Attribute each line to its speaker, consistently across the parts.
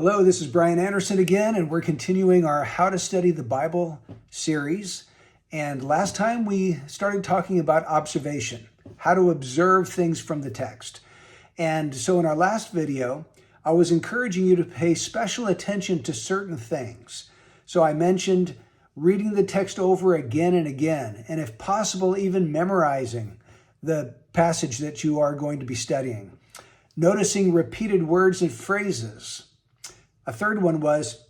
Speaker 1: Hello, this is Brian Anderson again, and we're continuing our How to Study the Bible series. And last time we started talking about observation, how to observe things from the text. And so in our last video, I was encouraging you to pay special attention to certain things. So I mentioned reading the text over again and again, and if possible, even memorizing the passage that you are going to be studying. Noticing repeated words and phrases. A third one was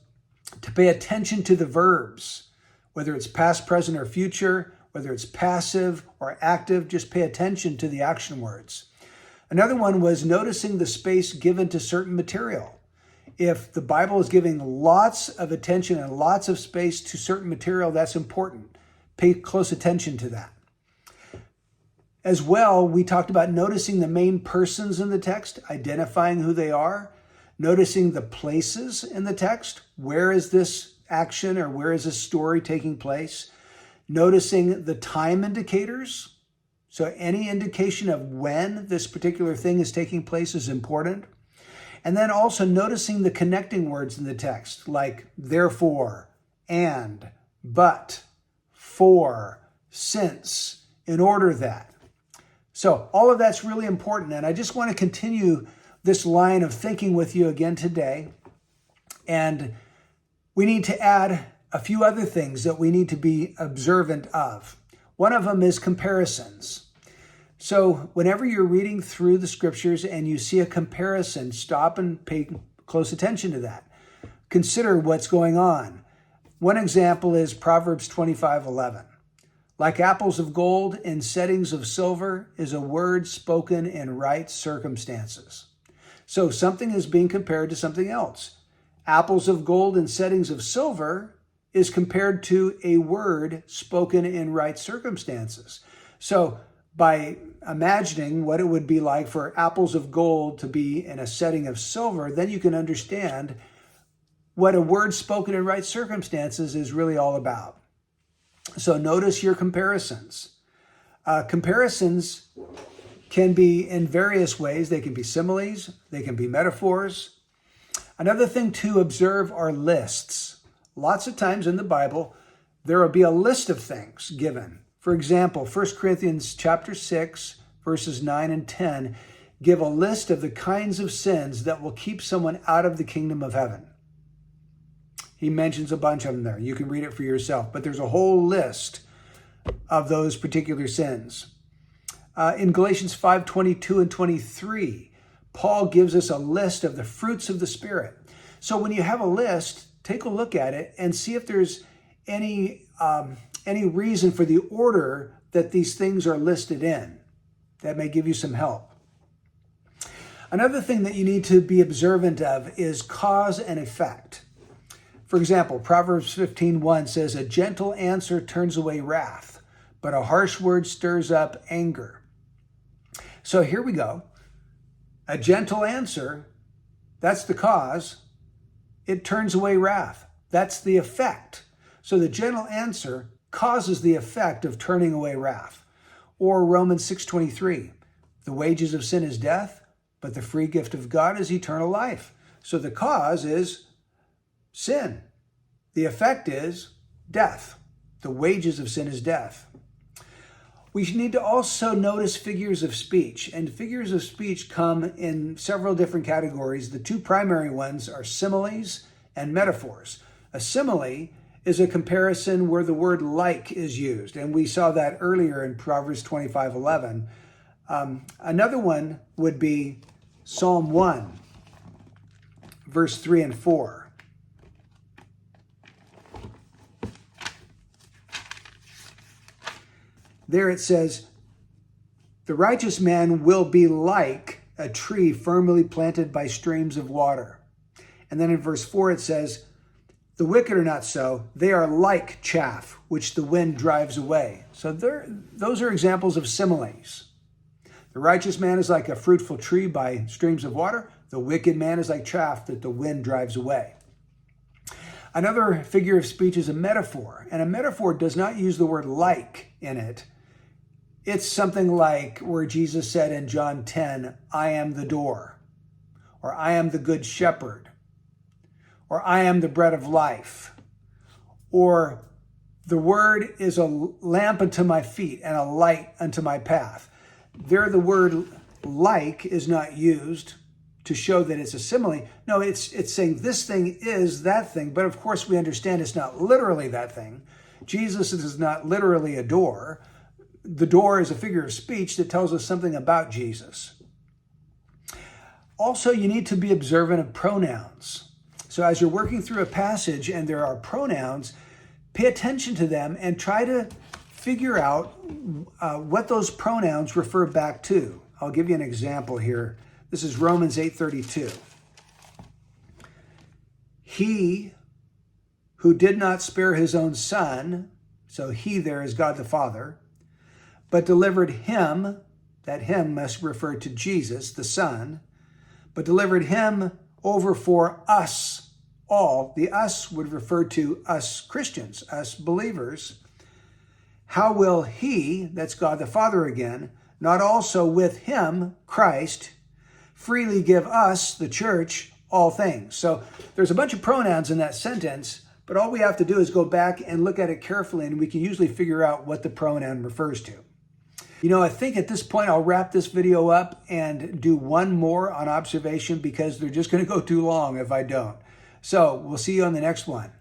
Speaker 1: to pay attention to the verbs, whether it's past, present, or future, whether it's passive or active, just pay attention to the action words. Another one was noticing the space given to certain material. If the Bible is giving lots of attention and lots of space to certain material, that's important. Pay close attention to that. As well, we talked about noticing the main persons in the text, identifying who they are, noticing the places in the text. Where is this action or where is this story taking place? Noticing the time indicators. So any indication of when this particular thing is taking place is important. And then also noticing the connecting words in the text, like therefore, and, but, for, since, in order that. So all of that's really important. And I just want to continue this line of thinking with you again today. And we need to add a few other things that we need to be observant of. One of them is comparisons. So whenever you're reading through the scriptures and you see a comparison, stop and pay close attention to that. Consider what's going on. One example is Proverbs 25:11. Like apples of gold in settings of silver is a word spoken in right circumstances. So something is being compared to something else. Apples of gold in settings of silver is compared to a word spoken in right circumstances. So by imagining what it would be like for apples of gold to be in a setting of silver, then you can understand what a word spoken in right circumstances is really all about. So notice your comparisons. Comparisons can be in various ways. They can be similes, they can be metaphors. Another thing to observe are lists. Lots of times in the Bible, there will be a list of things given. For example, 1 Corinthians chapter 6, verses 9 and 10 give a list of the kinds of sins that will keep someone out of the kingdom of heaven. He mentions a bunch of them there. You can read it for yourself, but there's a whole list of those particular sins. In Galatians 5:22 and 23, Paul gives us a list of the fruits of the Spirit. So when you have a list, take a look at it and see if there's any reason for the order that these things are listed in. That may give you some help. Another thing that you need to be observant of is cause and effect. For example, Proverbs 15:1 says, a gentle answer turns away wrath, but a harsh word stirs up anger. So here we go. A gentle answer, that's the cause. It turns away wrath. That's the effect. So the gentle answer causes the effect of turning away wrath. Or Romans 6:23, the wages of sin is death, but the free gift of God is eternal life. So the cause is sin. The effect is death. The wages of sin is death. We need to also notice figures of speech, and figures of speech come in several different categories. The two primary ones are similes and metaphors. A simile is a comparison where the word like is used, and we saw that earlier in Proverbs 25:11. Another one would be Psalm 1, verse 3 and 4. There it says, the righteous man will be like a tree firmly planted by streams of water. And then in verse 4 it says, the wicked are not so. They are like chaff, which the wind drives away. So those are examples of similes. The righteous man is like a fruitful tree by streams of water. The wicked man is like chaff that the wind drives away. Another figure of speech is a metaphor, and a metaphor does not use the word like in it. It's something like where Jesus said in John 10, I am the door, or I am the good shepherd. or I am the bread of life, or the word is a lamp unto my feet and a light unto my path. There, the word like is not used to show that it's a simile. No, it's saying this thing is that thing. But of course, we understand it's not literally that thing. Jesus is not literally a door. The door is a figure of speech that tells us something about Jesus. Also, you need to be observant of pronouns. So as you're working through a passage and there are pronouns, pay attention to them and try to figure out what those pronouns refer back to. I'll give you an example here. This is Romans 8:32. He who did not spare his own son, so he there is God the Father, but delivered him, that him must refer to Jesus, the Son, but delivered him over for us all. The us would refer to us Christians, us believers. How will he, that's God the Father again, not also with him, Christ, freely give us, the church, all things? So there's a bunch of pronouns in that sentence, but all we have to do is go back and look at it carefully, and we can usually figure out what the pronoun refers to. I think at this point I'll wrap this video up and do one more on observation because they're just going to go too long if I don't. So we'll see you on the next one.